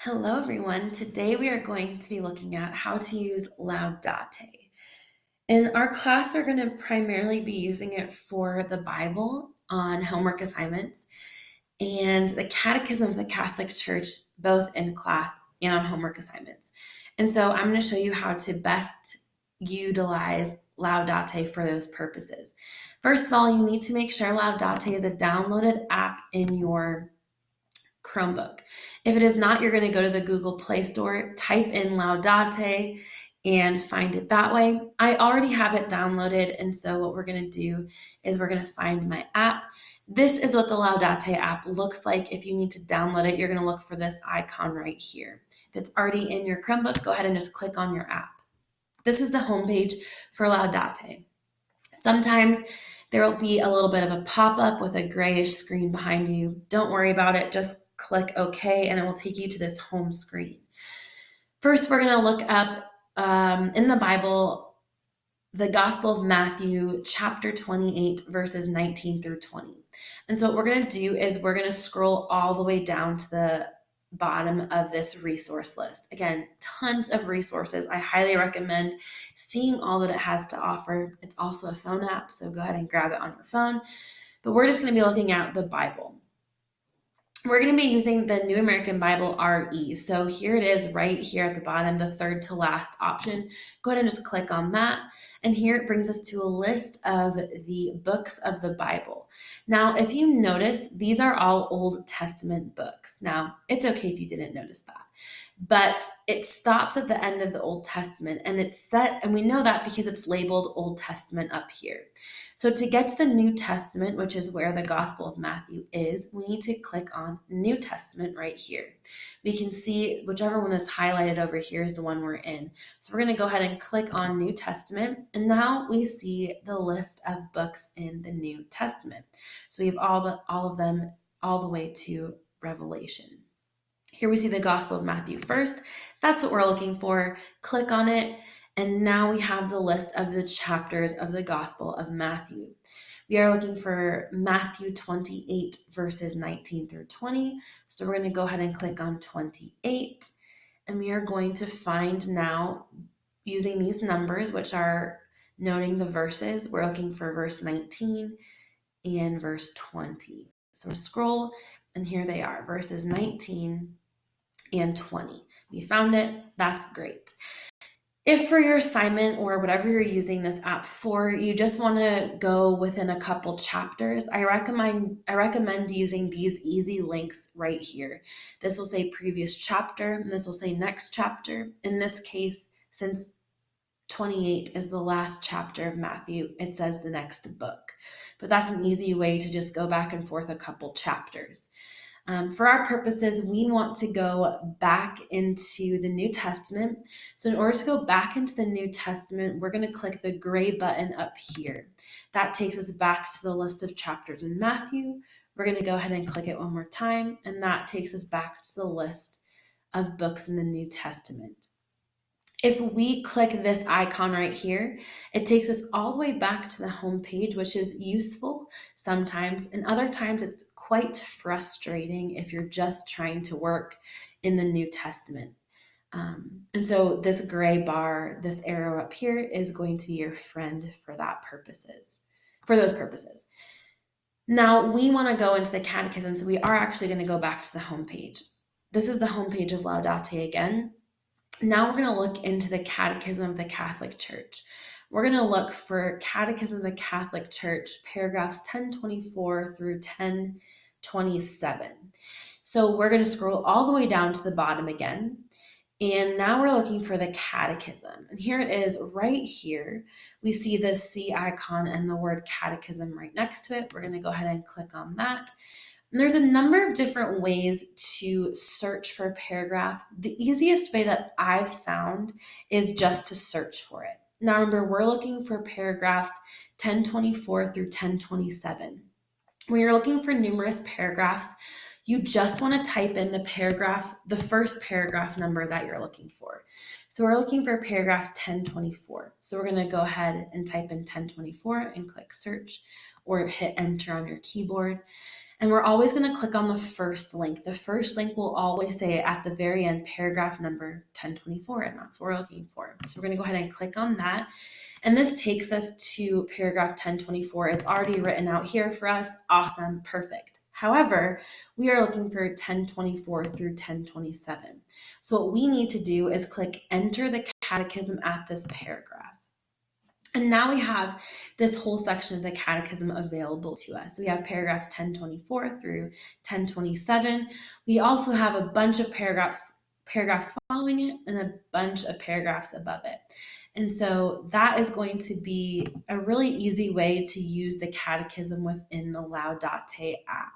Hello everyone. Today we are going to be looking at how to use Laudate. In our class, we're going to primarily be using it for the Bible on homework assignments and the Catechism of the Catholic Church, both in class and on homework assignments. And so I'm going to show you how to best utilize Laudate for those purposes. First of all, you need to make sure Laudate is a downloaded app in your Chromebook. If it is not, you're going to go to the Google Play Store, type in Laudate, and find it that way. I already have it downloaded, and so what we're going to do is we're going to find my app. This is what the Laudate app looks like. If you need to download it, you're going to look for this icon right here. If it's already in your Chromebook, go ahead and just click on your app. This is the homepage for Laudate. Sometimes there will be a little bit of a pop-up with a grayish screen behind you. Don't worry about it. Just click OK, and it will take you to this home screen. First, we're going to look up in the Bible, the Gospel of Matthew, chapter 28, verses 19 through 20. And so what we're going to do is we're going to scroll all the way down to the bottom of this resource list. Again, tons of resources. I highly recommend seeing all that it has to offer. It's also a phone app, so go ahead and grab it on your phone. But we're just going to be looking at the Bible. We're going to be using the New American Bible RE. So here it is right here at the bottom, the third to last option. Go ahead and just click on that. And here it brings us to a list of the books of the Bible. Now, if you notice, these are all Old Testament books. Now, it's okay if you didn't notice that. But it stops at the end of the Old Testament, and it's set, and we know that because it's labeled Old Testament up here. So to get to the New Testament, which is where the Gospel of Matthew is, we need to click on New Testament right here. We can see whichever one is highlighted over here is the one we're in. So we're going to go ahead and click on New Testament, and now we see the list of books in the New Testament. So we have all of them all the way to Revelation. Here we see the Gospel of Matthew first. That's what we're looking for. Click on it, and now we have the list of the chapters of the Gospel of Matthew. We are looking for Matthew 28, verses 19 through 20. So we're going to go ahead and click on 28, and we are going to find now, using these numbers, which are noting the verses, we're looking for verse 19 and verse 20. So we'll scroll, and here they are, verses 19 and 20. You found it. That's great. If for your assignment or whatever you're using this app for, you just want to go within a couple chapters, I recommend using these easy links right here. This will say previous chapter, and this will say next chapter. In this case, since 28 is the last chapter of Matthew, it says the next book. But that's an easy way to just go back and forth a couple chapters. For our purposes, we want to go back into the New Testament. So in order to go back into the New Testament, we're going to click the gray button up here. That takes us back to the list of chapters in Matthew. We're going to go ahead and click it one more time, and that takes us back to the list of books in the New Testament. If we click this icon right here, it takes us all the way back to the home page, which is useful sometimes, and other times it's quite frustrating if you're just trying to work in the New Testament. And so this gray bar, this arrow up here, is going to be your friend for those purposes. Now we want to go into the Catechism, so we are actually going to go back to the home page. This is the home page of Laudate again. Now we're going to look into the Catechism of the Catholic Church. We're going to look for Catechism of the Catholic Church, paragraphs 1024 through 1027. So we're going to scroll all the way down to the bottom again. And now we're looking for the Catechism. And here it is right here. We see the C icon and the word Catechism right next to it. We're going to go ahead and click on that. And there's a number of different ways to search for a paragraph. The easiest way that I've found is just to search for it. Now remember, we're looking for paragraphs 1024 through 1027. When you're looking for numerous paragraphs, you just want to type in the first paragraph number that you're looking for. So we're looking for paragraph 1024. So we're going to go ahead and type in 1024 and click search or hit enter on your keyboard. And we're always going to click on the first link. The first link will always say at the very end, paragraph number 1024, and that's what we're looking for. So we're going to go ahead and click on that. And this takes us to paragraph 1024. It's already written out here for us. Awesome, perfect. However, we are looking for 1024 through 1027. So what we need to do is click enter the catechism at this paragraph. And now we have this whole section of the Catechism available to us. So we have paragraphs 1024 through 1027. We also have a bunch of paragraphs following it and a bunch of paragraphs above it. And so that is going to be a really easy way to use the Catechism within the Laudate app.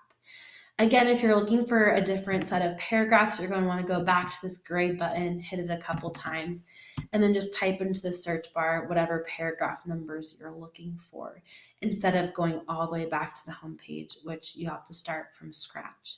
Again, if you're looking for a different set of paragraphs, you're going to want to go back to this gray button, hit it a couple times, and then just type into the search bar whatever paragraph numbers you're looking for, instead of going all the way back to the home page, which you have to start from scratch.